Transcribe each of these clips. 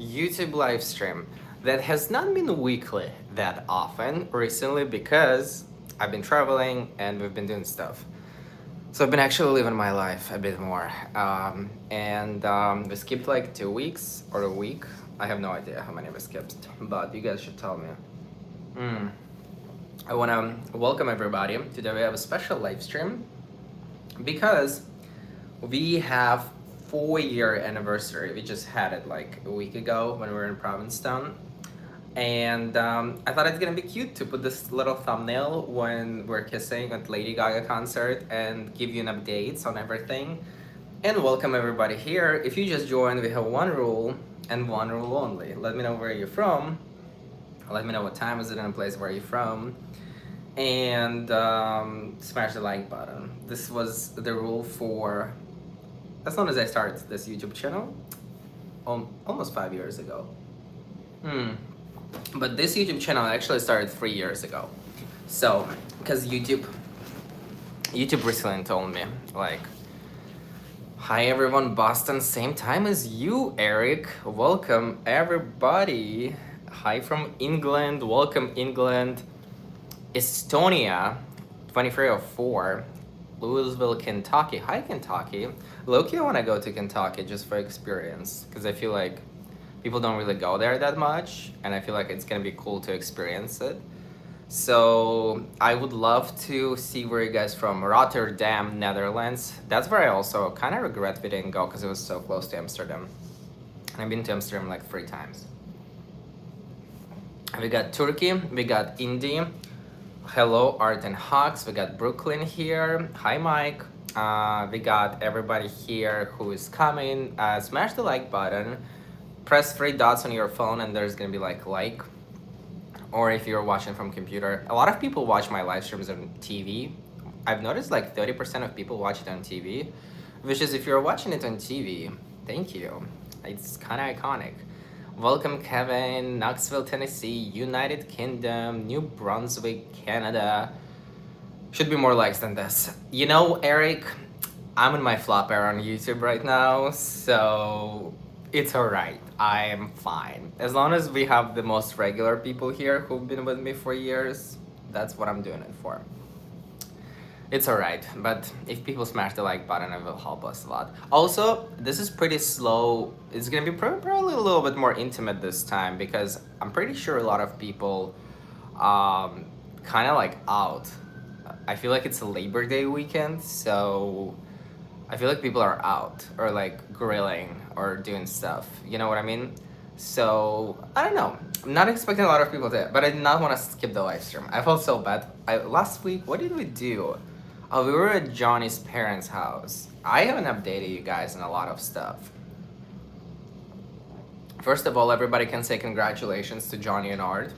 YouTube live stream that has not been weekly that often recently because I've been traveling and we've been doing stuff. So I've been actually living my life a bit more. And we skipped like 2 weeks or a week. I have no idea how many we skipped, but you guys should tell me. Mm. I want to welcome everybody. Today we have a special live stream because we have 4-year anniversary. We just had it like a week ago when we were in Provincetown. And I thought it's gonna be cute to put this little thumbnail when we're kissing at Lady Gaga concert and give you an updates on everything. And welcome everybody here. If you just joined, we have one rule and one rule only. Let me know where you're from. Let me know what time is it and place where you're from. And smash the like button. This was the rule for as long as I started this YouTube channel, almost 5 years ago. But this YouTube channel actually started 3 years ago. So, because YouTube recently told me, like, hi everyone, Boston, same time as you, Eric. Welcome everybody. Hi from England, welcome England. Estonia, 2304. Louisville, Kentucky. Hi, Kentucky. Low-key, I want to go to Kentucky just for experience, because I feel like people don't really go there that much, and I feel like it's going to be cool to experience it. So I would love to see where you guys from. Rotterdam, Netherlands. That's where I also kind of regret we didn't go because it was so close to Amsterdam. And I've been to Amsterdam like 3 times. We got Turkey, we got India. Hello, Art and Hawks. We got Brooklyn here. Hi, Mike. We got everybody here who is coming. Smash the like button. Press 3 dots on your phone and there's gonna be like. Or if you're watching from computer. A lot of people watch my live streams on TV. I've noticed like 30% of people watch it on TV. Which is, if you're watching it on TV, thank you. It's kind of iconic. Welcome, Kevin, Knoxville, Tennessee, United Kingdom, New Brunswick, Canada. Should be more likes than this. You know, Eric, I'm in my flop era on YouTube right now, so it's alright. I'm fine. As long as we have the most regular people here who've been with me for years, that's what I'm doing it for. It's alright, but if people smash the like button, it will help us a lot. Also, this is pretty slow. It's gonna be probably a little bit more intimate this time because I'm pretty sure a lot of people kind of like out. I feel like it's a Labor Day weekend, so I feel like people are out or like grilling or doing stuff. You know what I mean? So, I don't know. I'm not expecting a lot of people to, but I did not want to skip the live stream. I felt so bad. Last week, what did we do? Oh, we were at Johnny's parents' house. I haven't updated you guys on a lot of stuff. First of all, everybody can say congratulations to Johnny and Art.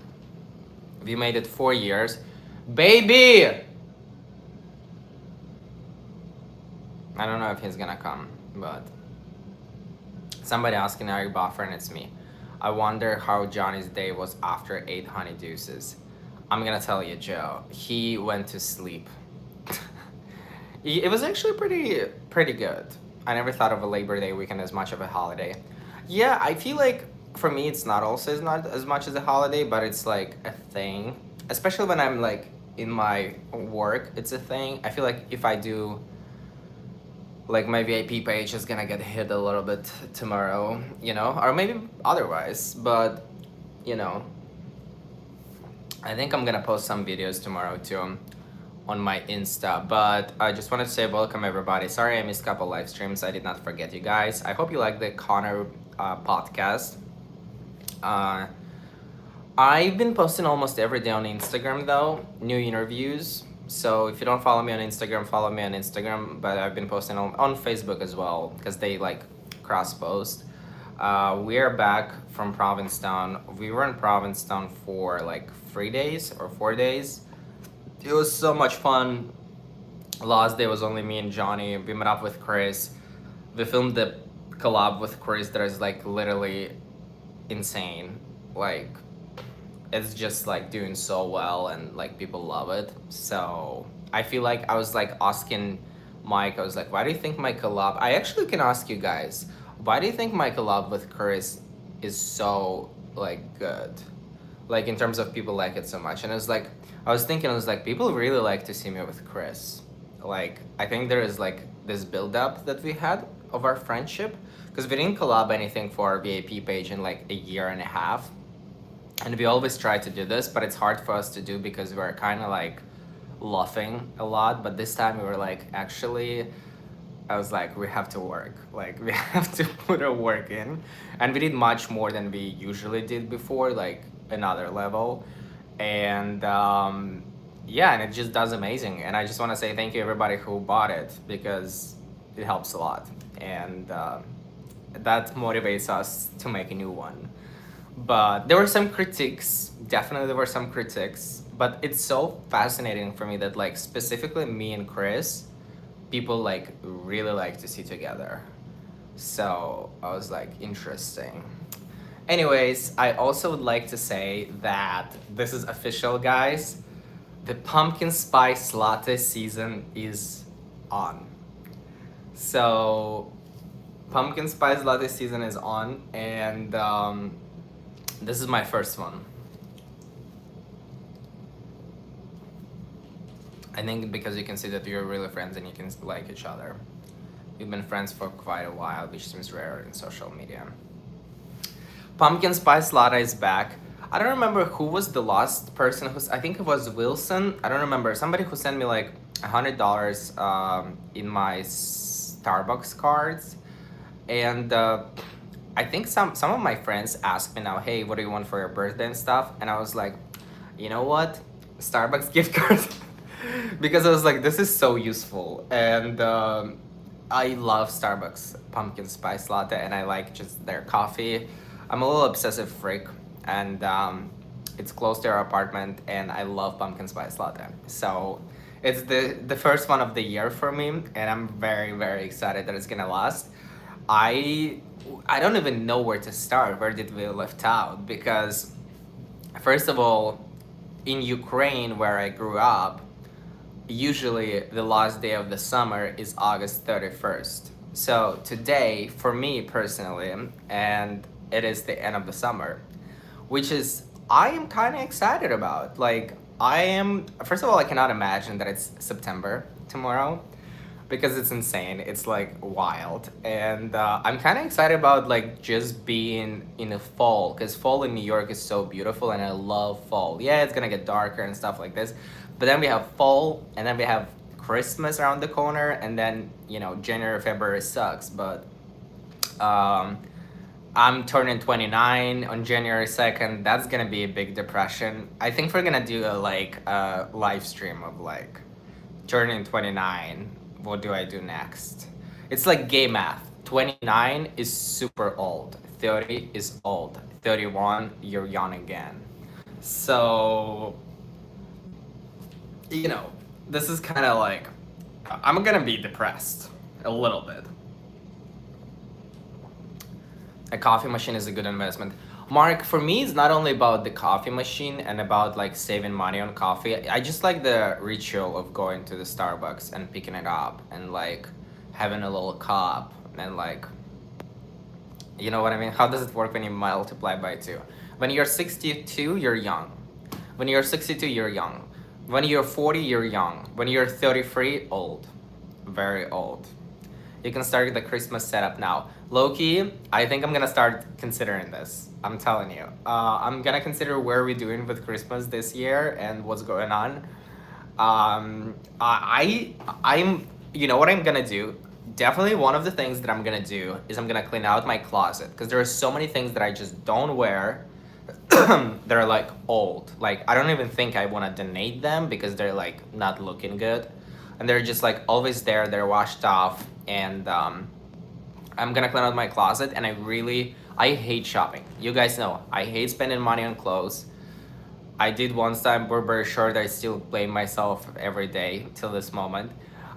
We made it 4 years. Baby! I don't know if he's gonna come, but somebody asking, are you buffering? It's me. I wonder how Johnny's day was after 8 honey deuces. I'm gonna tell you, Joe. He went to sleep. It was actually pretty good. I never thought of a Labor Day weekend as much of a holiday. Yeah, I feel like for me it's not as much as a holiday, but it's like a thing. Especially when I'm like in my work, it's a thing. I feel like if I do, like, my VIP page is gonna get hit a little bit tomorrow, you know, or maybe otherwise, but you know, I think I'm gonna post some videos tomorrow too on my Insta. But I just wanted to say welcome everybody. Sorry I missed a couple live streams. I did not forget you guys. I hope you like the Connor podcast. I've been posting almost every day on Instagram though, new interviews. So if you don't follow me on Instagram, follow me on Instagram. But I've been posting on Facebook as well because they like cross post. We are back from Provincetown. We were in Provincetown for like 3 days or 4 days. It was so much fun. Last day was only me and Johnny. We met up with Chris. We filmed the collab with Chris that is like literally insane. Like, it's just like doing so well and like people love it. So I feel like I was like asking Mike, I was like, why do you think my collab, I actually can ask you guys, why do you think my collab with Chris is so like good, like in terms of people like it so much. And it was like, I was thinking, I was like, people really like to see me with Chris. Like I think there is like this build up that we had of our friendship, because we didn't collab anything for our VAP page in like a year and a half, and we always try to do this, but it's hard for us to do because we're kind of like laughing a lot. But this time we were like, actually, I was like, we have to work. Like, we have to put our work in. And we did much more than we usually did before, like another level. And yeah, and it just does amazing. And I just want to say thank you everybody who bought it, because it helps a lot. And that motivates us to make a new one. But there were some critiques. Definitely there were some critiques. But it's so fascinating for me that like specifically me and Chris, people like really like to see together. So I was like, interesting. Anyways, I also would like to say that this is official, guys. The pumpkin spice latte season is on. So pumpkin spice latte season is on, and this is my first one. I think because you can see that you're really friends and you can like each other. You've been friends for quite a while, which seems rare in social media. Pumpkin spice latte is back. I don't remember who was the last person who's. I think it was Wilson. I don't remember. Somebody who sent me like $100 in my Starbucks cards, and I think some of my friends asked me now, hey, what do you want for your birthday and stuff? And I was like, you know what, Starbucks gift card. Because I was like, this is so useful. And I love Starbucks pumpkin spice latte, and I like just their coffee. I'm a little obsessive freak, and it's close to our apartment, and I love pumpkin spice latte. So it's the first one of the year for me, and I'm very, very excited that it's gonna last. I don't even know where to start. Where did we left out? Because first of all, in Ukraine, where I grew up, usually the last day of the summer is August 31st. So today, for me personally, and it is the end of the summer, which is, I am kind of excited about. Like, I am, first of all, I cannot imagine that it's September tomorrow, because it's insane. It's like wild. And I'm kind of excited about like just being in the fall, because fall in New York is so beautiful and I love fall. Yeah, it's gonna get darker and stuff like this, but then we have fall, and then we have Christmas around the corner, and then, you know, January, February sucks. But I'm turning 29 on January 2nd. That's gonna be a big depression. I think we're gonna do a live stream of like turning 29. What do I do next? It's like gay math. 29 is super old. 30 is old. 31, you're young again. So, you know, this is kind of like, I'm gonna be depressed a little bit. A coffee machine is a good investment. Mark, for me, it's not only about the coffee machine and about like saving money on coffee. I just like the ritual of going to the Starbucks and picking it up and like having a little cup and like, you know what I mean? How does it work when you multiply by 2? When you're 62, you're young. When you're 62, you're young. When you're 40, you're young. When you're 33, old. Very old. You can start the Christmas setup now. Low-key, I think I'm gonna start considering this. I'm telling you. I'm gonna consider where we're doing with Christmas this year and what's going on. I'm, you know what I'm gonna do? Definitely one of the things that I'm gonna do is I'm gonna clean out my closet, because there are so many things that I just don't wear that are like old. Like, I don't even think I wanna donate them because they're like not looking good. And they're just like always there, they're washed off, and I'm gonna clean out my closet. And I hate shopping. You guys know, I hate spending money on clothes. I did once time, Burberry shirt, I still blame myself every day till this moment.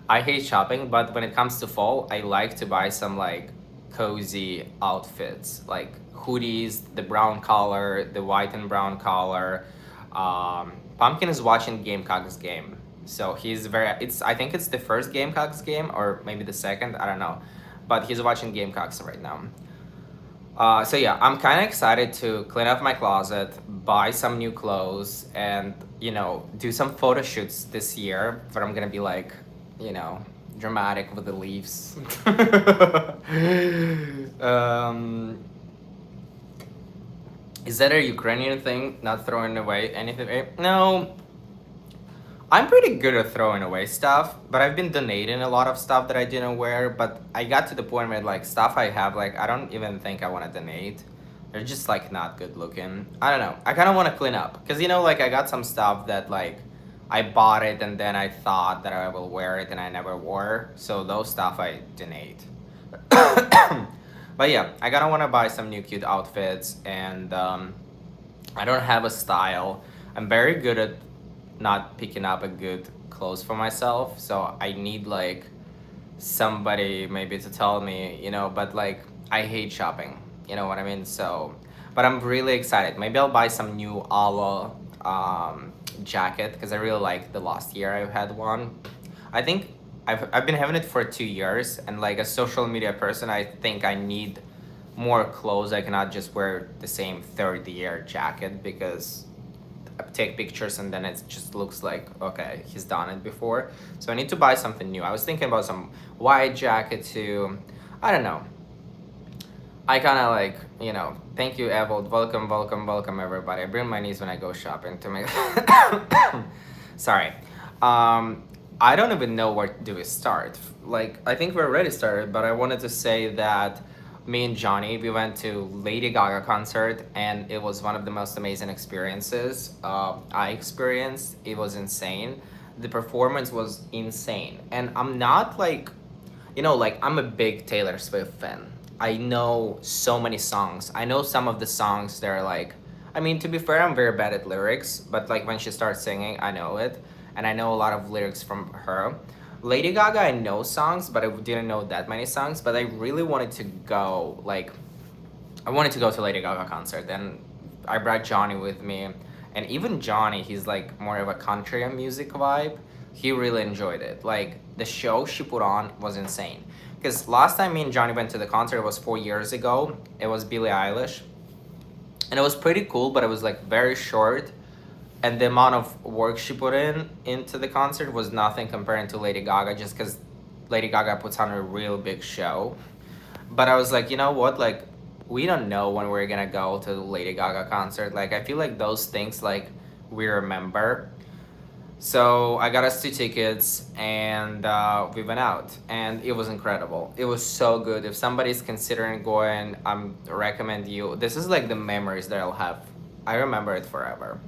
I hate shopping, but when it comes to fall, I like to buy some like cozy outfits, like hoodies, the brown color, the white and brown color. Pumpkin is watching Gamecocks game. So I think it's the first Gamecocks game, or maybe the second, I don't know. But he's watching Gamecocks right now. So yeah, I'm kind of excited to clean up my closet, buy some new clothes, and do some photo shoots this year. But I'm gonna be like, you know, dramatic with the leaves. um, is that a Ukrainian thing? Not throwing away anything? No, I'm pretty good at throwing away stuff, but I've been donating a lot of stuff that I didn't wear. But I got to the point where like stuff I have, like I don't even think I want to donate. They're just like not good looking. I don't know. I kind of want to clean up because like I got some stuff that like I bought it and then I thought that I will wear it and I never wore. So those stuff I donate. But yeah, I kind of want to buy some new cute outfits and I don't have a style. I'm very good at not picking up a good clothes for myself, so I need like somebody maybe to tell me, but like I hate shopping, you know what I mean? So, but I'm really excited. Maybe I'll buy some new Alo jacket because I really like the last year I had one. I think I've been having it for 2 years, and like a social media person, I think I need more clothes. I cannot just wear the same third year jacket because I take pictures and then it just looks like okay, he's done it before. So I need to buy something new. I was thinking about some white jacket too. I don't know. I kind of like, thank you, Evold. Welcome, welcome, welcome, everybody. I bring my niece when I go shopping to make. Sorry. I don't even know where do we start. Like, I think we already started, but I wanted to say that me and Johnny, we went to Lady Gaga concert, and it was one of the most amazing experiences I experienced. It was insane. The performance was insane, and I'm not like, like I'm a big Taylor Swift fan. I know so many songs. I know some of the songs that are like, I mean, to be fair, I'm very bad at lyrics, but like when she starts singing, I know it, and I know a lot of lyrics from her. Lady Gaga, I know songs, but I didn't know that many songs. But I really wanted to go, like, I wanted to go to Lady Gaga concert, and I brought Johnny with me. And even Johnny, he's like more of a country music vibe. He really enjoyed it. Like, the show she put on was insane. Because last time me and Johnny went to the concert, it was 4 years ago. It was Billie Eilish. And it was pretty cool, but it was like very short, and the amount of work she put into the concert was nothing comparing to Lady Gaga, just because Lady Gaga puts on a real big show. But I was like, you know what, like, we don't know when we're gonna go to the Lady Gaga concert. Like, I feel like those things, like, we remember. So I got us 2 tickets, and we went out, and it was incredible. It was so good. If somebody's considering going, I'm recommend you. This is like the memories that I'll have. I remember it forever,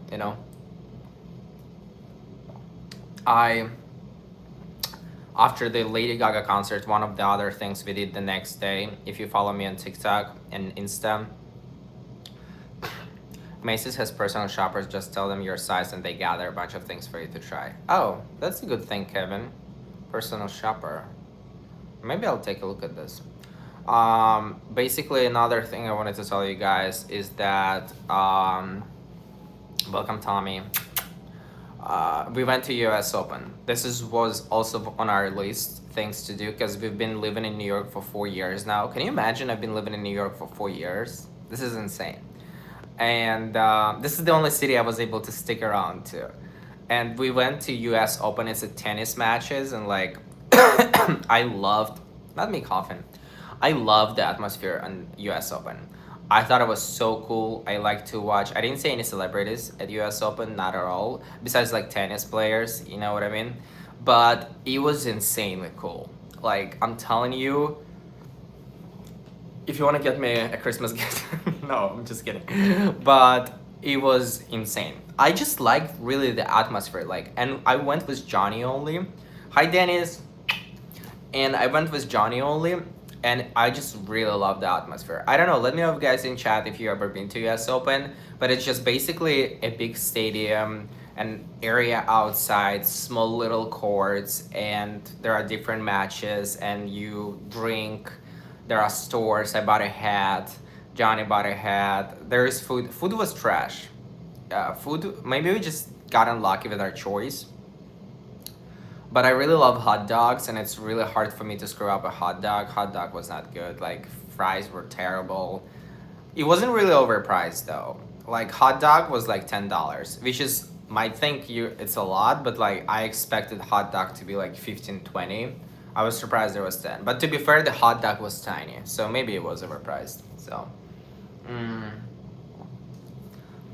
After the Lady Gaga concert, one of the other things we did the next day, if you follow me on TikTok and Insta, Macy's has personal shoppers. Just tell them your size and they gather a bunch of things for you to try. Oh, that's a good thing, Kevin. Personal shopper. Maybe I'll take a look at this. Basically, another thing I wanted to tell you guys is that, welcome, Tommy. We went to US Open. Was also on our list things to do because we've been living in New York for 4 years now. Can you imagine? I've been living in New York for 4 years. This is insane. And this is the only city I was able to stick around to. And we went to US Open. It's a tennis matches, and like I loved, not me coughing, I loved the atmosphere on US Open. I thought it was so cool. I like to watch. I didn't see any celebrities at US Open, not at all, besides like tennis players, you know what I mean? But it was insanely cool. Like, I'm telling you, if you want to get me a Christmas gift, no, I'm just kidding. But it was insane. I just liked really the atmosphere. Like, and I went with Johnny only. Hi, Dennis. And I went with Johnny only, and I just really love the atmosphere. I don't know, let me know, guys, in chat if you ever been to US Open, but it's just basically a big stadium, an area outside, small little courts, and there are different matches, and you drink. There are stores. I bought a hat. Johnny bought a hat. There is food. Food was trash. Food, maybe we just got unlucky with our choice. But I really love hot dogs, and it's really hard for me to screw up a hot dog. Hot dog was not good. Like, fries were terrible. It wasn't really overpriced though. Like hot dog was like $10, which is might think you it's a lot, but like I expected hot dog to be like 15, 20. I was surprised there was 10. But to be fair, the hot dog was tiny, so maybe it was overpriced. So mm,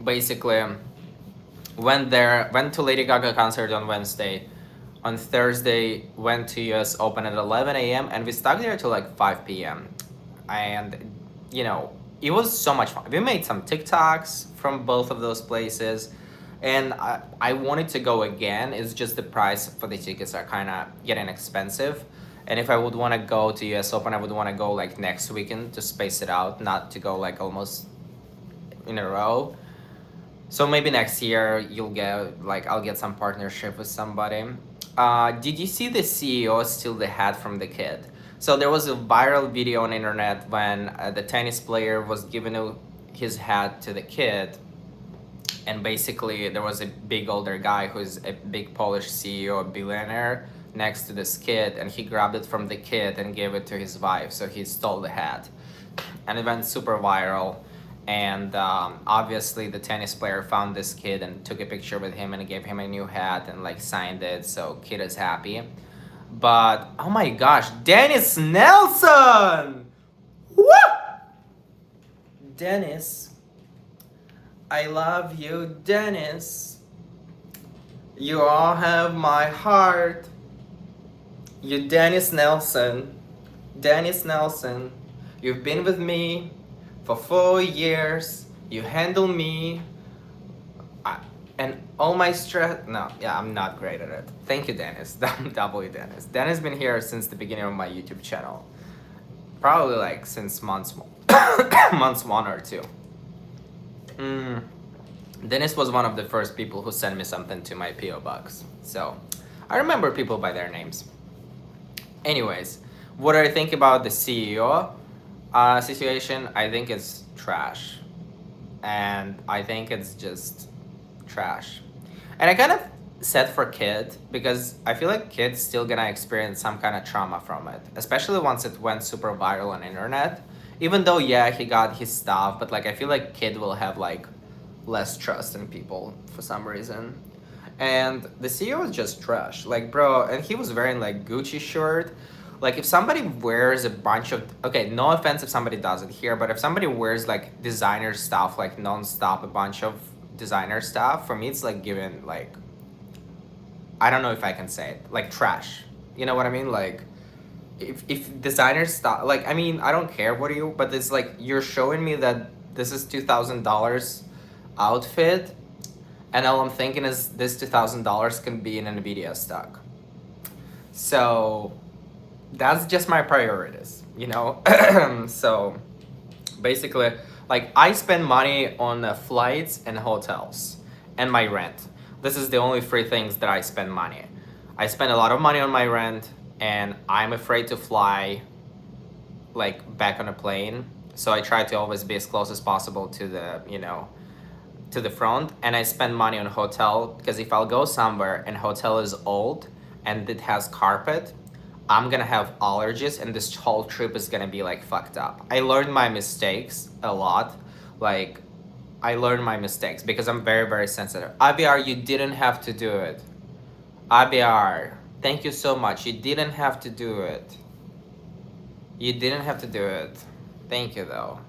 basically went to Lady Gaga concert on Wednesday. On Thursday, went to US Open at 11 a.m. and we stuck there till like 5 p.m. And you know, it was so much fun. We made some TikToks from both of those places, and I wanted to go again. It's just the price for the tickets are kind of getting expensive. And if I would want to go to US Open, I would want to go like next weekend to space it out, not to go like almost in a row. So maybe next year you'll get like I'll get some partnership with somebody. Did you see the CEO steal the hat from the kid? So there was a viral video on the internet when the tennis player was giving his hat to the kid, and basically there was a big older guy who's a big Polish CEO, a billionaire, next to this kid, and he grabbed it from the kid and gave it to his wife. So he stole the hat, and it went super viral. And obviously the tennis player found this kid and took a picture with him and gave him a new hat and like signed it, so kid is happy. But oh my gosh, Dennis Nelson! Woo! Dennis, I love you, Dennis. You all have my heart. You Dennis Nelson. Dennis Nelson, you've been with me for 4 years. You handle me. And all my stress. No, yeah, I'm not great at it. Thank you, Dennis. W Dennis. Dennis been here since the beginning of my YouTube channel. Probably like since months 1 or 2. Dennis was one of the first people who sent me something to my PO box. So I remember people by their names. Anyways, what do I think about the CEO situation? I think it's trash. And I think it's just trash. And I kind of sad for kid because I feel like kid's still gonna experience some kind of trauma from it, especially once it went super viral on internet. Even though yeah, he got his stuff, but like I feel like kid will have like less trust in people for some reason. And the CEO was just trash, like bro, and he was wearing like Gucci shirt. Like if somebody wears a bunch of, okay, no offense if somebody does it here, but if somebody wears like designer stuff, like non-stop a bunch of designer stuff, for me it's like giving like, I don't know if I can say it, like trash. You know what I mean? Like if designer stuff, like I mean I don't care what you, but it's like you're showing me that this is $2,000 outfit, and all I'm thinking is this $2,000 can be in an Nvidia stock. So that's just my priorities, you know. So basically, like I spend money on flights and hotels and my rent. This is the only 3 things that I spend money. I spend a lot of money on my rent, and I'm afraid to fly like back on a plane, so I try to always be as close as possible to the, you know, to the front. And I spend money on hotel because if I'll go somewhere and hotel is old and it has carpet, I'm gonna have allergies and this whole trip is gonna be like fucked up. I learned my mistakes a lot. Like I learned my mistakes because I'm very, very sensitive. Abiar, you didn't have to do it. Abiar, thank you so much. You didn't have to do it. You didn't have to do it. Thank you though.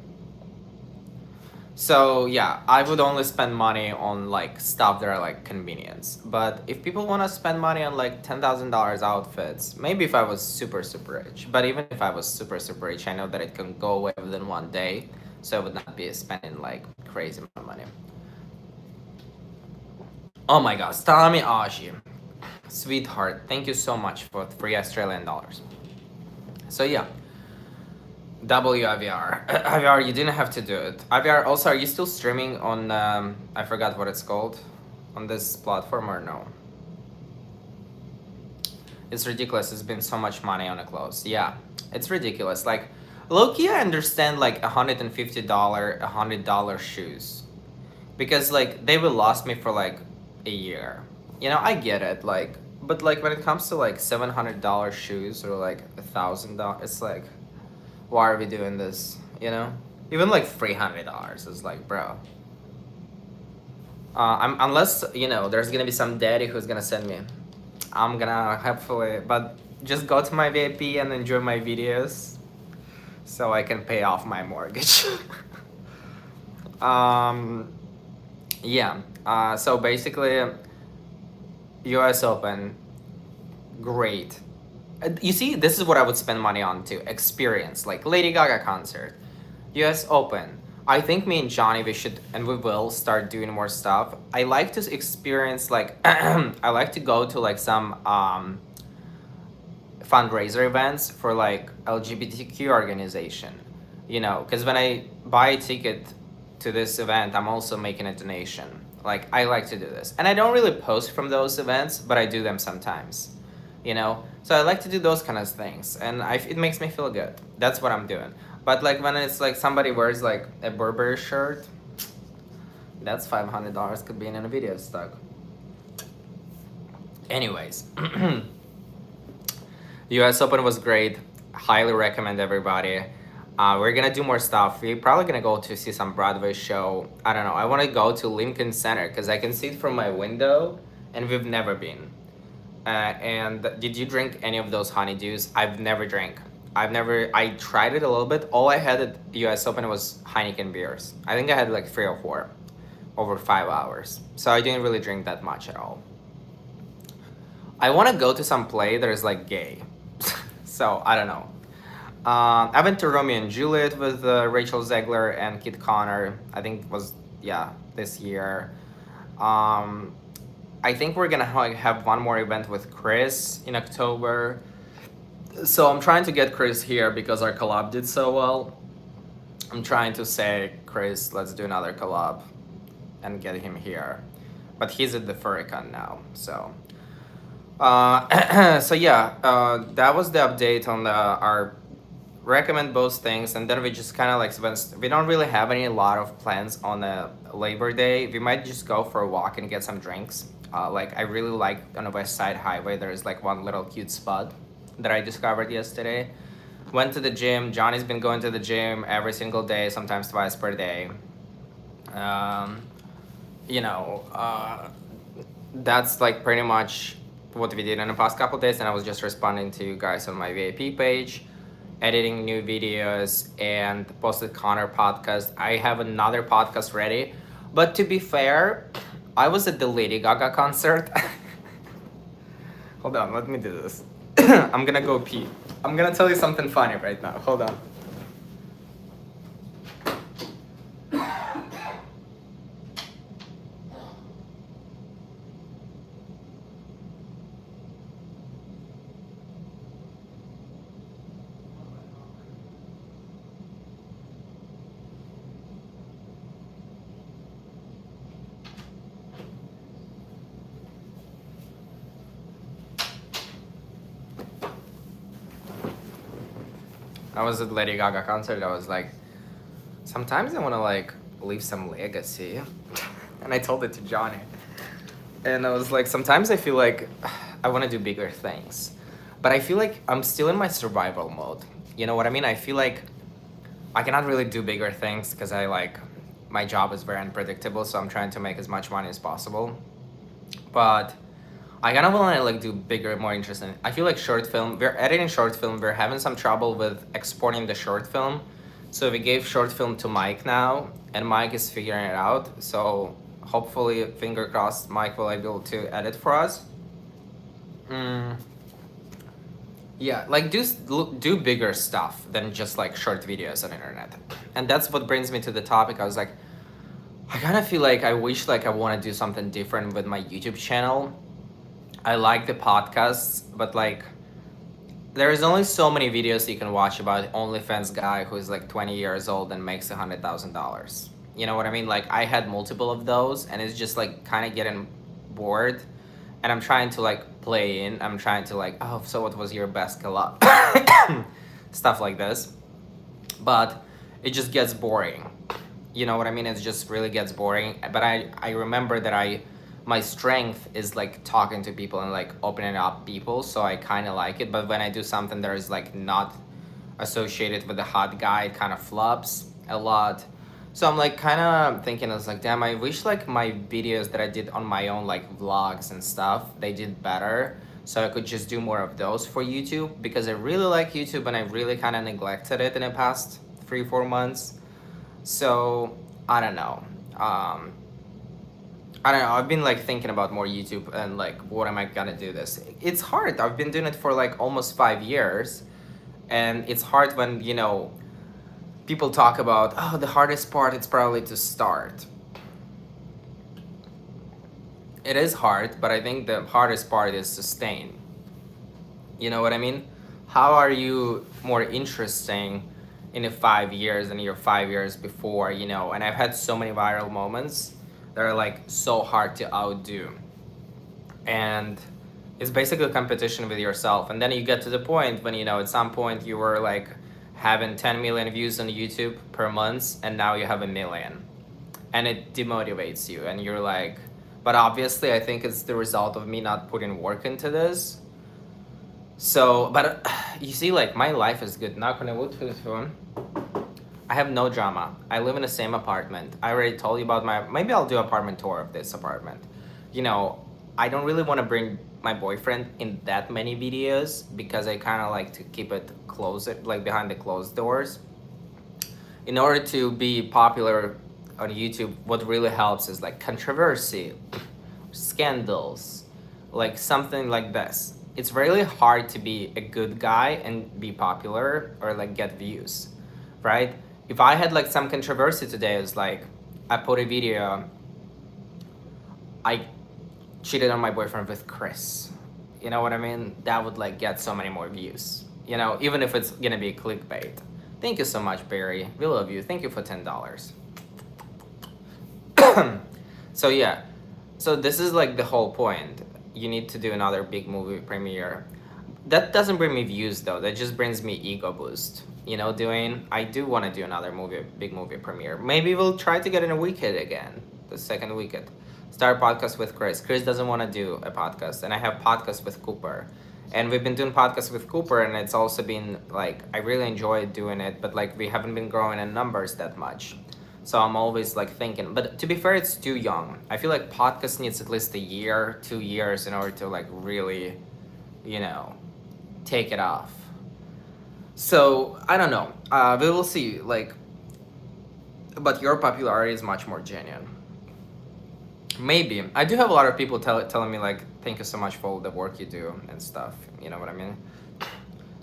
So yeah, I would only spend money on like stuff that are like convenience. But if people want to spend money on like $10,000 outfits, maybe if I was super, super rich. But even if I was super, super rich, I know that it can go away within 1 day. So I would not be spending like crazy amount of money. Oh my god, Tommy Ashi. Sweetheart, thank you so much for $3 Australian. So yeah. WIVR. IVR, you didn't have to do it. IVR, also, are you still streaming on, I forgot what it's called, on this platform or no? It's ridiculous. It's been so much money on the clothes. Yeah, it's ridiculous. Like, low-key, I understand like $150, $100 shoes. Because like, they will last me for like a year. You know, I get it. Like, but like when it comes to like $700 shoes or like $1,000, it's like, why are we doing this, you know? Even like $300 is like, bro. Unless, you know, there's gonna be some daddy who's gonna send me. I'm gonna hopefully, but just go to my VIP and enjoy my videos so I can pay off my mortgage. um, yeah, so basically, US Open, great. You see, this is what I would spend money on too. Experience, like Lady Gaga concert, US Open. I think me and Johnny, we should, and we will start doing more stuff. I like to experience, like, I like to go to like some fundraiser events for like LGBTQ organization, you know, because when I buy a ticket to this event, I'm also making a donation. Like, I like to do this, and I don't really post from those events, but I do them sometimes, you know. So I like to do those kind of things, and it makes me feel good. That's what I'm doing. But like when it's like somebody wears like a Burberry shirt, that's $500 could be in a video stock. Anyways. US Open was great. Highly recommend everybody. We're gonna do more stuff. We're probably gonna go to see some Broadway show. I don't know. I want to go to Lincoln Center because I can see it from my window, and we've never been. And did you drink any of those honeydews? I've never drank. I tried it a little bit. All I had at US Open was Heineken beers. I think I had like 3 or 4 over 5 hours. So I didn't really drink that much at all. I want to go to some play that is like gay. So I don't know. I went to Romeo and Juliet with Rachel Zegler and Kit Connor. I think it was, yeah, this year. I think we're gonna have one more event with Chris in October. So I'm trying to get Chris here because our collab did so well. I'm trying to say, Chris, let's do another collab and get him here. But he's at the Furricon now, so. So yeah, that was the update on our recommend both things, and then we just kind of like, we don't really have a lot of plans on Labor Day. We might just go for a walk and get some drinks. Like I really like on the West Side Highway, there's like one little cute spot that I discovered yesterday. Went to the gym. Johnny's been going to the gym every single day, sometimes twice per day. You know, that's like pretty much what we did in the past couple days, and I was just responding to you guys on my VIP page, editing new videos, and posted Connor podcast. I have another podcast ready, but to be fair, I was at the Lady Gaga concert. Hold on, let me do this. I'm gonna go pee. I'm gonna tell you something funny right now. Hold on. I was at Lady Gaga concert. I was like, sometimes I want to like leave some legacy. And I told it to Johnny. And I was like, sometimes I feel like I want to do bigger things. But I feel like I'm still in my survival mode. You know what I mean? I feel like I cannot really do bigger things because my job is very unpredictable. So I'm trying to make as much money as possible. But I kind of want to like do bigger, more interesting. I feel like short film, we're editing short film. We're having some trouble with exporting the short film. So we gave short film to Mike now, and Mike is figuring it out. So hopefully, finger crossed, Mike will be able to edit for us. Yeah, like do bigger stuff than just like short videos on the internet. And that's what brings me to the topic. I was like, I kind of feel like I wish like I want to do something different with my YouTube channel. I like the podcasts, but like there is only so many videos you can watch about OnlyFans guy who is like 20 years old and makes $100,000. You know what I mean? Like I had multiple of those, and it's just like kind of getting bored. And I'm trying to like play in. I'm trying to like, oh, so what was your best collab? Stuff like this. But it just gets boring. You know what I mean? It just really gets boring. But I remember that my strength is like talking to people and like opening up people, so I kind of like it. But when I do something that is like not associated with the hot guy, it kind of flops. a lot. So I'm like kind of thinking, I was like, damn, I wish like my videos that I did on my own, like vlogs and stuff, they did better. So I could just do more of those for YouTube, because I really like YouTube and I really kind of neglected it in the past 3-4 months. So I don't know. Um, I don't know. I've been like thinking about more YouTube and like, what am I gonna do this? It's hard. I've been doing it for like almost 5 years, and it's hard when, people talk about, oh, the hardest part it's probably to start. It is hard, but I think the hardest part is sustain. You know what I mean? How are you more interesting in the 5 years than your 5 years before, And I've had so many viral moments that are like so hard to outdo. And it's basically a competition with yourself. And then you get to the point when, at some point you were like having 10 million views on YouTube per month, and now you have 1 million. And it demotivates you, and you're like, but obviously I think it's the result of me not putting work into this. So, but you see, like, my life is good. Knock on the wood for this phone. I have no drama. I live in the same apartment. I already told you about maybe I'll do apartment tour of this apartment. I don't really want to bring my boyfriend in that many videos, because I kind of like to keep it closed, like behind the closed doors. In order to be popular on YouTube, what really helps is like controversy, scandals, like something like this. It's really hard to be a good guy and be popular or like get views, right? If I had like some controversy today, it's like I put a video, I cheated on my boyfriend with Chris. You know what I mean? That would like get so many more views, even if it's gonna be clickbait. Thank you so much, Barry. We love you. Thank you for $10. So yeah, so this is like the whole point. You need to do another big movie premiere. That doesn't bring me views though. That just brings me ego boost. I do want to do another big movie premiere. Maybe we'll try to get in a Wicked again, the second Wicked. Start a podcast with Chris. Chris doesn't want to do a podcast, and I have podcasts with Cooper. And we've been doing podcasts with Cooper, and it's also been like, I really enjoy doing it, but like we haven't been growing in numbers that much. So I'm always like thinking, but to be fair, it's too young. I feel like podcast needs at least a year, 2 years in order to like really, take it off. So I don't know. We will see. Like, but your popularity is much more genuine. Maybe. I do have a lot of people telling me like, thank you so much for all the work you do and stuff. You know what I mean?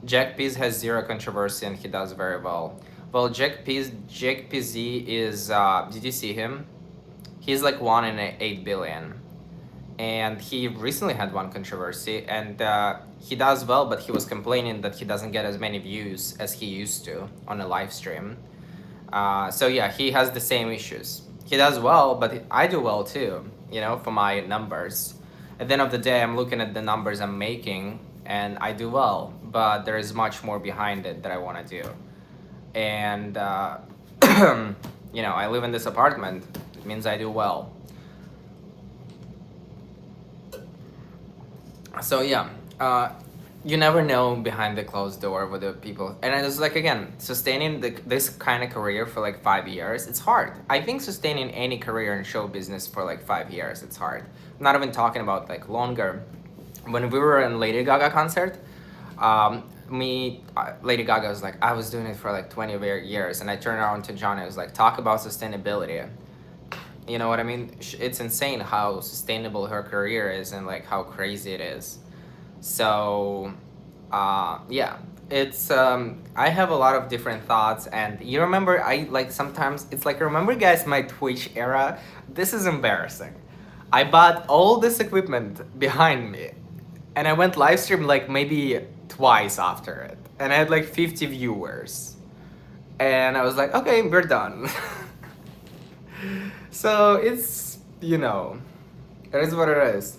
Jack Pease has zero controversy and he does very well. Well, Jack PZ is, did you see him? He's like 1 in 8 billion. And he recently had one controversy, and he does well, but he was complaining that he doesn't get as many views as he used to on a live stream. So yeah, he has the same issues. He does well, but I do well too, for my numbers. At the end of the day, I'm looking at the numbers I'm making, and I do well, but there is much more behind it that I want to do. And, I live in this apartment. It means I do well. So yeah, you never know behind the closed door with the people. And it's like, again, sustaining this kind of career for like 5 years, it's hard. I think sustaining any career in show business for like 5 years, it's hard. I'm not even talking about like longer. When we were in Lady Gaga concert, Lady Gaga was like, I was doing it for like 20 years, and I turned around to John and was like, talk about sustainability. You know what I mean? It's insane how sustainable her career is and like how crazy it is. So, yeah, it's, I have a lot of different thoughts, and you remember, sometimes, it's like, remember guys, my Twitch era? This is embarrassing. I bought all this equipment behind me, and I went live stream like maybe twice after it, and I had like 50 viewers, and I was like, okay, we're done. So it's, it is what it is.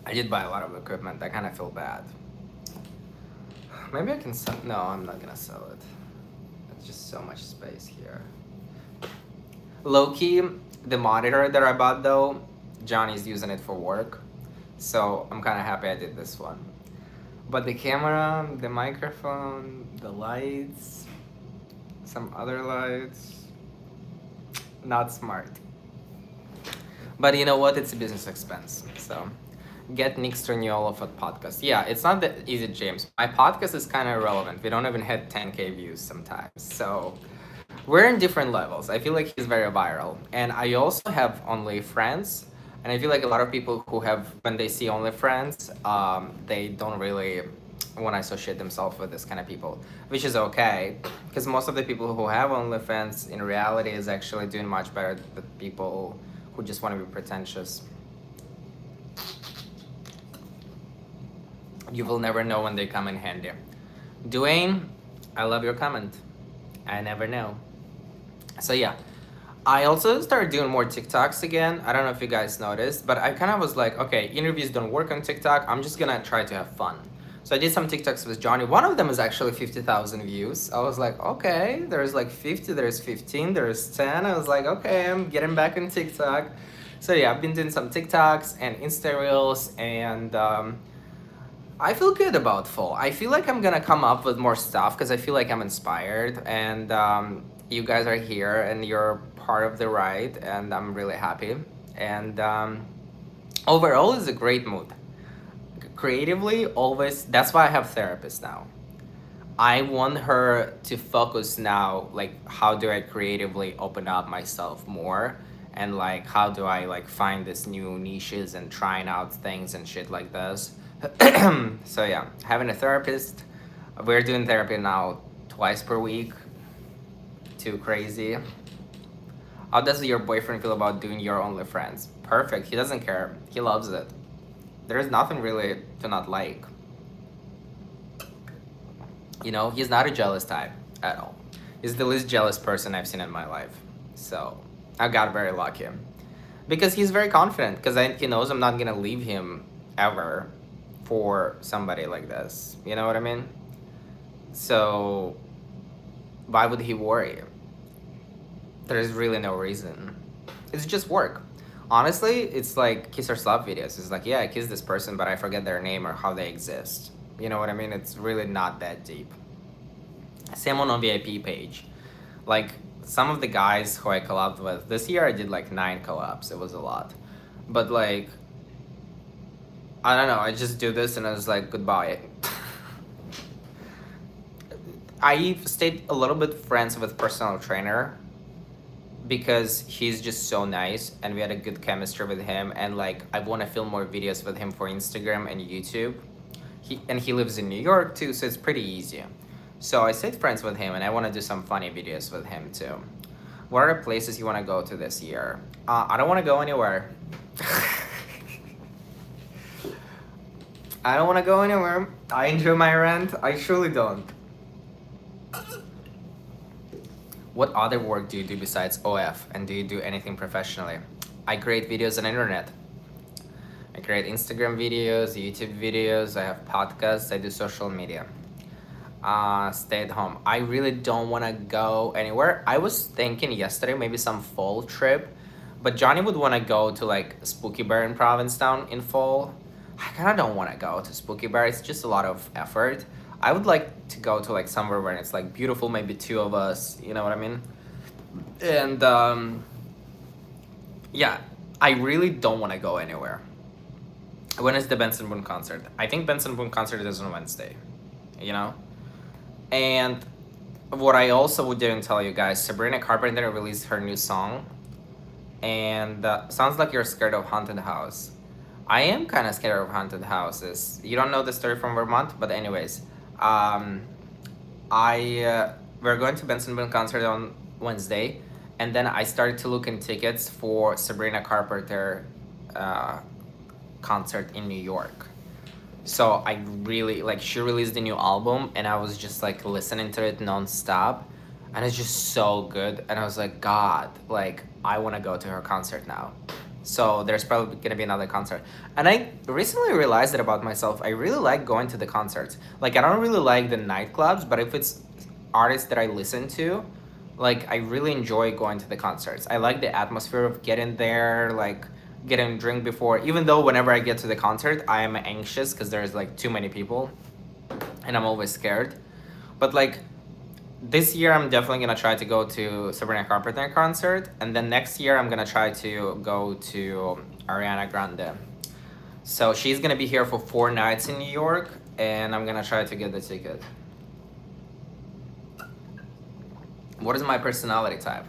I did buy a lot of equipment. I kind of feel bad. Maybe I can sell. No, I'm not gonna sell it. It's just so much space here. Low-key, the monitor that I bought though, Johnny's using it for work. So I'm kind of happy I did this one. But the camera, the microphone, the lights, Some other lights. Not smart. But you know what? It's a business expense. So get Nick Straniolo for podcast. Yeah, it's not that easy, James. My podcast is kind of irrelevant. We don't even hit 10K views sometimes. So we're in different levels. I feel like he's very viral. And I also have OnlyFriends. And I feel like a lot of people who have, when they see OnlyFriends, they don't really want to associate themselves with this kind of people, which is okay. Because most of the people who have OnlyFans in reality is actually doing much better than people who just want to be pretentious. You will never know when they come in handy. Dwayne, I love your comment. I never know. So yeah, I also started doing more TikToks again. I don't know if you guys noticed, but I kind of was like, okay, interviews don't work on TikTok. I'm just gonna try to have fun. So I did some TikToks with Johnny. One of them is actually 50,000 views. I was like, okay, there's like 50, there's 15, there's 10. I was like, okay, I'm getting back on TikTok. So yeah, I've been doing some TikToks and Insta Reels, and I feel good about fall. I feel like I'm gonna come up with more stuff because I feel like I'm inspired, and you guys are here and you're part of the ride, and I'm really happy. And overall, it's a great mood. Creatively, always. That's why I have therapists now. I want her to focus now, like how do I creatively open up myself more, and like how do I like find this new niches and trying out things and shit like this. So yeah, having a therapist. We're doing therapy now twice per week. Too crazy. How does your boyfriend feel about doing your OnlyFriends? Perfect. He doesn't care. He loves it. There's nothing really to not like. You know, he's not a jealous type at all. He's the least jealous person I've seen in my life. So I got very lucky. Because he's very confident, because he knows I'm not gonna leave him ever for somebody like this. You know what I mean? So why would he worry? There's really no reason. It's just work. Honestly, it's like kiss or slap videos. It's like, yeah, I kissed this person, but I forget their name or how they exist. You know what I mean? It's really not that deep. Same on VIP page. Like, some of the guys who I collabed with, this year I did like 9 collabs. It was a lot. But like, I don't know, I just do this and I was like, goodbye. I stayed a little bit friends with personal trainer because he's just so nice and we had a good chemistry with him, and like I want to film more videos with him for Instagram and YouTube. He lives in New York too, so it's pretty easy. So I stayed friends with him and I want to do some funny videos with him too. What are the places you want to go to this year? I don't want to go anywhere. I don't want to go anywhere. I enjoy my rent. I truly don't. What other work do you do besides OF, and do you do anything professionally? I create videos on the internet. I create Instagram videos, YouTube videos, I have podcasts, I do social media. Stay at home. I really don't want to go anywhere. I was thinking yesterday maybe some fall trip, but Johnny would want to go to like Spooky Bear in Provincetown in fall. I kind of don't want to go to Spooky Bear. It's just a lot of effort. I would like to go to like somewhere where it's like beautiful, maybe 2 of us, you know what I mean? And yeah, I really don't want to go anywhere. When is the Benson Boone concert? I think Benson Boone concert is on Wednesday, you know? And what I also didn't tell you guys, Sabrina Carpenter released her new song, and sounds like you're scared of haunted house. I am kind of scared of haunted houses. You don't know the story from Vermont, but anyways, we're going to Benson Boone concert on Wednesday, and then I started to look in tickets for Sabrina Carpenter concert in New York. So I really like, she released a new album and I was just like listening to it nonstop, and it's just so good, and I was like, God, like I want to go to her concert now. So there's probably gonna be another concert. And I recently realized that about myself. I really like going to the concerts. Like I don't really like the nightclubs, but if it's artists that I listen to, like I really enjoy going to the concerts. I like the atmosphere of getting there, like getting a drink before, even though whenever I get to the concert, I am anxious because there's like too many people and I'm always scared. But like this year I'm definitely gonna try to go to Sabrina Carpenter concert, and then next year I'm gonna try to go to Ariana Grande. So she's gonna be here for 4 nights in New York, and I'm gonna try to get the ticket. What is my personality type?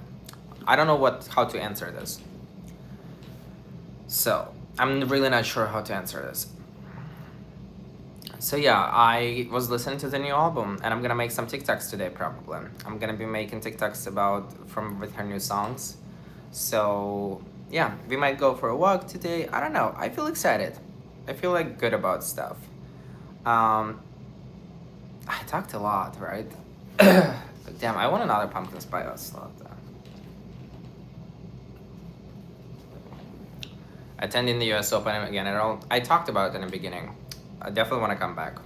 I don't know how to answer this. So I'm really not sure how to answer this. So yeah, I was listening to the new album, and I'm gonna make some TikToks today probably. I'm gonna be making TikToks with her new songs. So yeah, we might go for a walk today. I don't know. I feel excited. I feel like good about stuff. I talked a lot, right? Damn, I want another pumpkin spice slot. Attending the US Open again. I talked about it in the beginning. I definitely want to come back.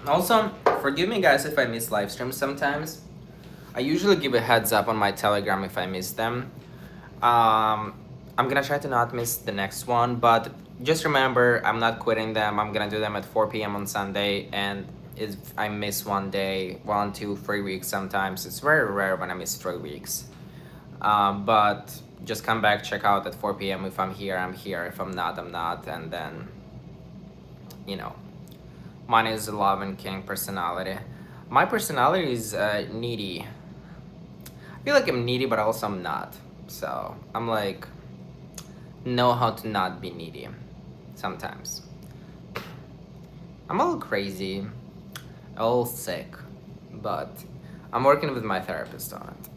Also, forgive me guys if I miss live streams sometimes. I usually give a heads up on my Telegram if I miss them. I'm gonna try to not miss the next one, but just remember, I'm not quitting them. I'm gonna do them at 4 p.m. on Sunday, and if I miss one day, 1, 2, 3 weeks sometimes, it's very rare when I miss 3 weeks. But just come back, check out at 4 p.m. If I'm here, I'm here. If I'm not, I'm not. And then, mine is a love and king personality. My personality is needy. I feel like I'm needy, but also I'm not. So I'm like, know how to not be needy sometimes. I'm a little crazy, a little sick, but I'm working with my therapist on it.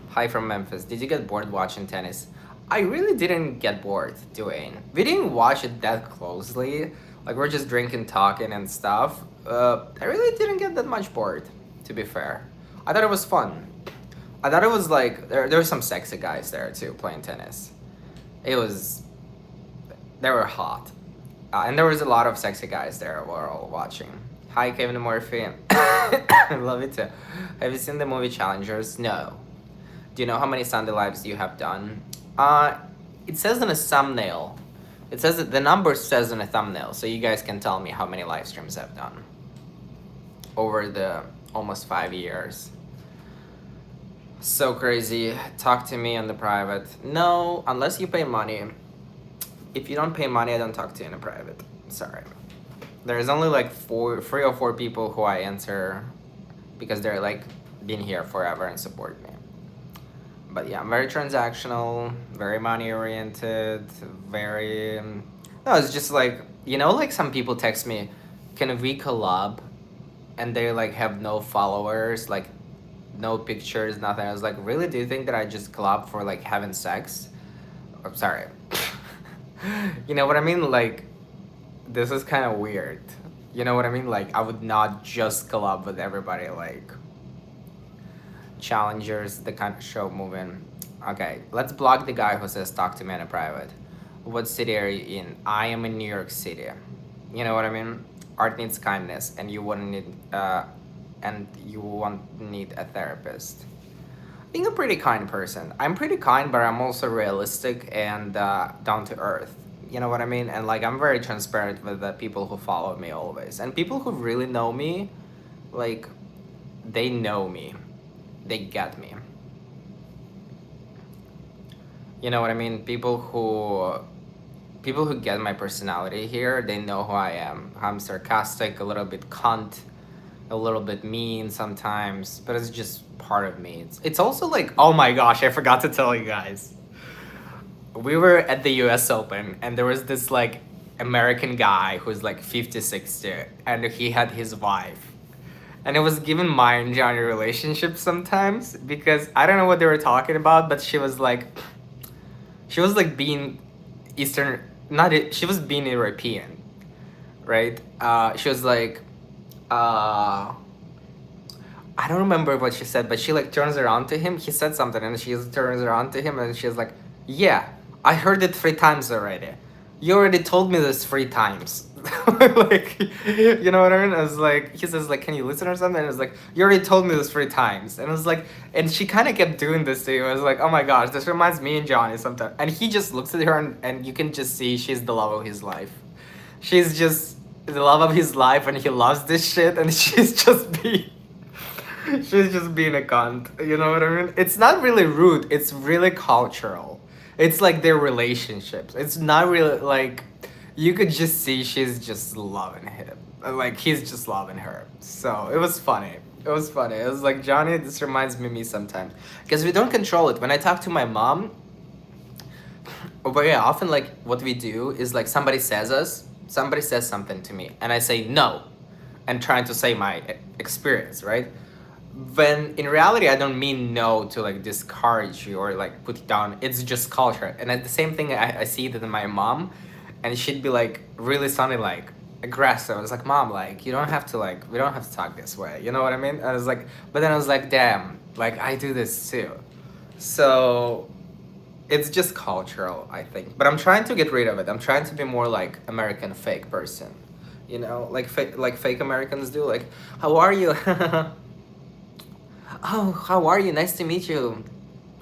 Hi from Memphis. Did you get bored watching tennis? I really didn't get bored, Dwayne. We didn't watch it that closely. Like, we're just drinking, talking, and stuff. I really didn't get that much bored, to be fair. I thought it was fun. I thought it was like, there were some sexy guys there too, playing tennis. They were hot. And there was a lot of sexy guys there we were all watching. Hi, Kevin Murphy. I love it too. Have you seen the movie Challengers? No. Do you know how many Sunday lives you have done? It says in a thumbnail. It says that the number says in a thumbnail, so you guys can tell me how many live streams I've done over the almost 5 years. So crazy. Talk to me on the private. No, unless you pay money. If you don't pay money, I don't talk to you in a private. Sorry. There's only like 3 or 4 people who I answer because they're like been here forever and support me. But yeah, I'm very transactional, very money oriented, very. No, it's just like, like some people text me, can we collab? And they like have no followers, like no pictures, nothing. I was like, really? Do you think that I just collab for like having sex? I'm sorry. You know what I mean? Like, this is kind of weird. You know what I mean? Like, I would not just collab with everybody, like Challengers, the kind of show moving. Okay, let's block the guy who says talk to me in a private. What city are you in? I am in New York City. You know what I mean? Art needs kindness, and you won't need a therapist. I think I'm a pretty kind person. I'm pretty kind, but I'm also realistic and down to earth. You know what I mean? And like, I'm very transparent with the people who follow me always. And people who really know me, like, they know me. They get me. You know what I mean? People who get my personality here, they know who I am. I'm sarcastic, a little bit cunt, a little bit mean sometimes, but it's just part of me. It's also like, oh my gosh, I forgot to tell you guys. We were at the US Open, and there was this like American guy who's like 50, 60, and he had his wife. And it was given my and Johnny relationship sometimes, because I don't know what they were talking about, but she was like being Eastern, she was being European, right? She was like, I don't remember what she said, but she like turns around to him. He said something, and she turns around to him, and she's like, yeah, I heard it 3 times already. You already told me this 3 times. Like, you know what I mean? I was like, he says like, can you listen or something? And I was like, you already told me this 3 times. And I was like, and she kind of kept doing this to you. I was like, oh my gosh, this reminds me and Johnny sometimes. And he just looks at her, and you can just see she's the love of his life. She's just the love of his life, and he loves this shit, and she's just being a cunt. You know what I mean? It's not really rude. It's really cultural. It's like their relationships. It's not really like you could just see she's just loving him. Like he's just loving her. So it was funny. It was funny. It was like, Johnny, this reminds me of me sometimes. Because we don't control it. When I talk to my mom, very often, like, what we do is, like, somebody says something to me, and I say no, and trying to say my experience, right? When in reality, I don't mean no to, like, discourage you or, like, put you down. It's just culture. And at the same thing, I see that in my mom, and she'd be, like, really sounding, like, aggressive. I was like, Mom, like, you don't have to, like, we don't have to talk this way. You know what I mean? I was like, but then I was like, damn, like, I do this too. So it's just cultural, I think. But I'm trying to get rid of it. I'm trying to be more like American fake person. You know, like fake Americans do. Like, how are you? Oh, how are you? Nice to meet you.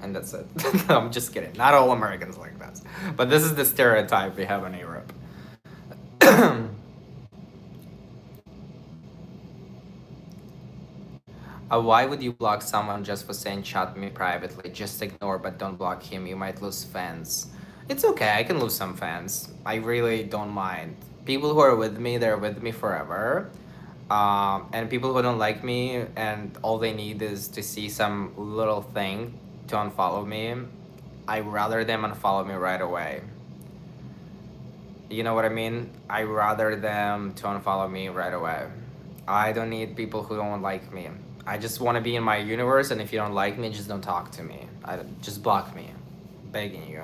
And that's it. No, I'm just kidding. Not all Americans like that. But this is the stereotype we have in Europe. Why would you block someone just for saying chat me privately? Just ignore, but don't block him. You might lose fans. It's okay. I can lose some fans. I really don't mind. People who are with me, they're with me forever. And people who don't like me and all they need is to see some little thing to unfollow me, I rather them unfollow me right away. You know what I mean? I rather them to unfollow me right away. I don't need people who don't like me. I just want to be in my universe, and if you don't like me, just don't talk to me. Just block me. Begging you.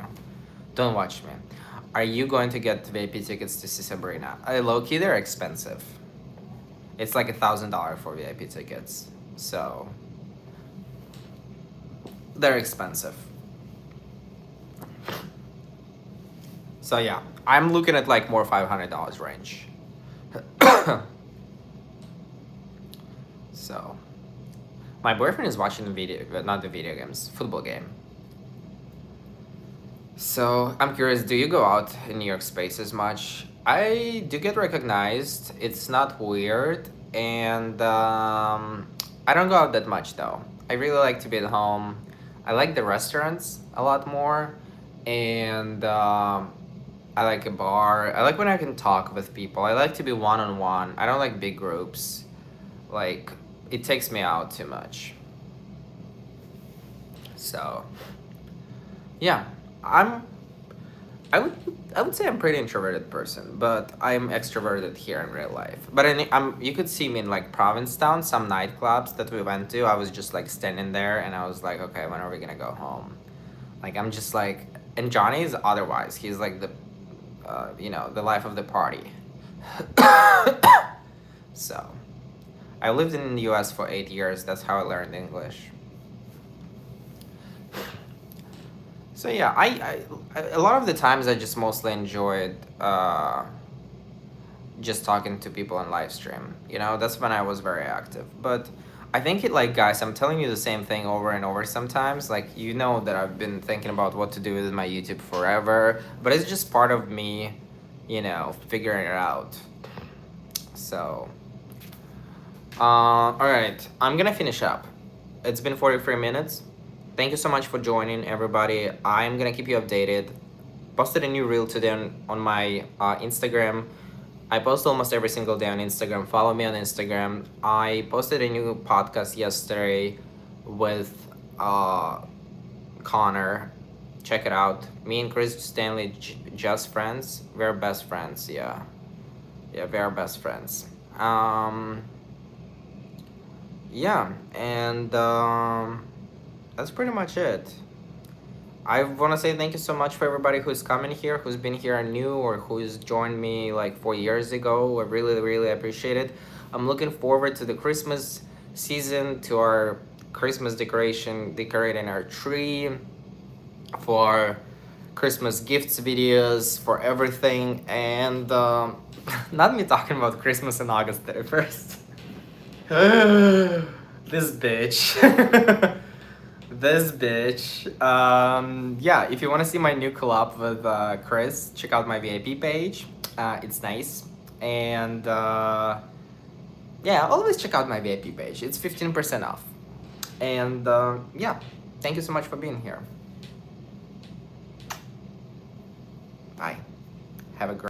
Don't watch me. Are you going to get VIP tickets to see Sabrina? Low-key, they're expensive. It's like $1,000 for VIP tickets. So, they're expensive. So yeah, I'm looking at like more $500 range. So, my boyfriend is watching the video, not the video games, football game. So I'm curious, do you go out in New York spaces much? I do get recognized. It's not weird, and I don't go out that much though. I really like to be at home. I like the restaurants a lot more, and I like a bar. I like when I can talk with people. I like to be one-on-one. I don't like big groups. Like, it takes me out too much. So, yeah, I'm. I would say I'm a pretty introverted person, but I'm extroverted here in real life. But you could see me in like Provincetown, some nightclubs that we went to. I was just like standing there, and I was like, okay, when are we gonna go home? Like, I'm just like, and Johnny's otherwise. He's like the, the life of the party. So, I lived in the U.S. for 8 years. That's how I learned English. So yeah, I a lot of the times I just mostly enjoyed just talking to people on live stream. You know, that's when I was very active. But I think like, guys, I'm telling you the same thing over and over sometimes. Like, you know that I've been thinking about what to do with my YouTube forever, but it's just part of me, figuring it out. So, all right, I'm gonna finish up. It's been 43 minutes. Thank you so much for joining, everybody. I'm gonna keep you updated. Posted a new reel today on my Instagram. I post almost every single day on Instagram. Follow me on Instagram. I posted a new podcast yesterday with Connor. Check it out. Me and Chris Stanley, just friends. We're best friends, yeah. Yeah, we're best friends. Yeah, and that's pretty much it. I want to say thank you so much for everybody who's coming here, who's been here new, or who's joined me like 4 years ago. I really, really appreciate it. I'm looking forward to the Christmas season, to our Christmas decorating our tree, for Christmas gifts videos, for everything, and not me talking about Christmas on August 31st. This bitch. This bitch. Yeah, if you want to see my new collab with Chris, check out my VIP page. It's nice. And yeah, always check out my VIP page. It's 15% off. And yeah, thank you so much for being here. Bye. Have a great